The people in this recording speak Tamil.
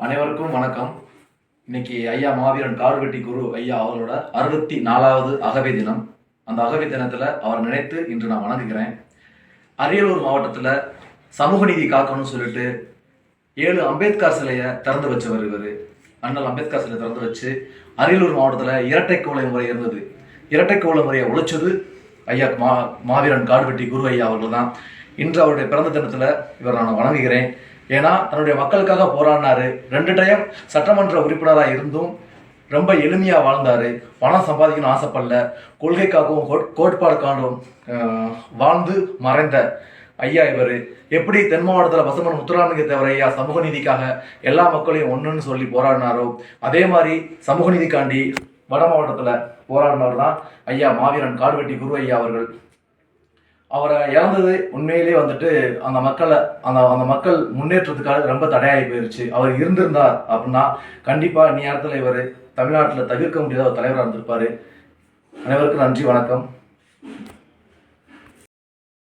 அனைவருக்கும் வணக்கம். இன்னைக்கு ஐயா மாவீரன் காடுவெட்டி குரு ஐயா அவரோட 64வது அகவை தினம். அந்த அகவை தினத்துல அவரை நினைத்து இன்று நான் வணங்குகிறேன். அரியலூர் மாவட்டத்துல சமூக நீதி காக்கணும்னு சொல்லிட்டு 7 அம்பேத்கர் சிலையை திறந்து வச்சவர் இவர். அண்ணல் அம்பேத்கர் சிலை திறந்து வச்சு அரியலூர் மாவட்டத்துல இரட்டை கோலை முறை இருந்தது. இரட்டை கோலை முறையை உழைச்சது ஐயா மாவீரன் காடுவெட்டி குரு ஐயா அவர்கள் தான். இன்று அவருடைய பிறந்த தினத்துல இவர் நான் வணங்குகிறேன். ஏன்னா தன்னுடைய மக்களுக்காக போராடினாரு. 2 டைம் சட்டமன்ற உறுப்பினராக இருந்தும் ரொம்ப எளிமையா வாழ்ந்தாரு. பணம் சம்பாதிக்கணும்னு ஆசைப்படல. கொள்கைக்காகவும் கோட்பாடுக்காகவும் வாழ்ந்து மறைந்த ஐயா இவர். எப்படி தென் மாவட்டத்தில் பசுமன் முத்துராமலிங்க தேவர் ஐயா சமூக நீதிக்காக எல்லா மக்களையும் ஒன்றுன்னு சொல்லி போராடினாரோ, அதே மாதிரி சமூக நீதிக்காண்டி வட மாவட்டத்தில் போராடினவர் தான் ஐயா மாவீரன் காடுவெட்டி குரு ஐயா அவர்கள். அவரை இறந்தது உண்மையிலே அந்த மக்களை அந்த மக்கள் முன்னேற்றத்துக்காக ரொம்ப தடையாகி போயிருச்சு. அவர் இருந்திருந்தார் அப்படின்னா கண்டிப்பா நேரத்தில் இவர் தமிழ்நாட்டில் தவிர்க்க முடியாத ஒரு தலைவராக இருந்திருப்பாரு. அனைவருக்கும் நன்றி, வணக்கம்.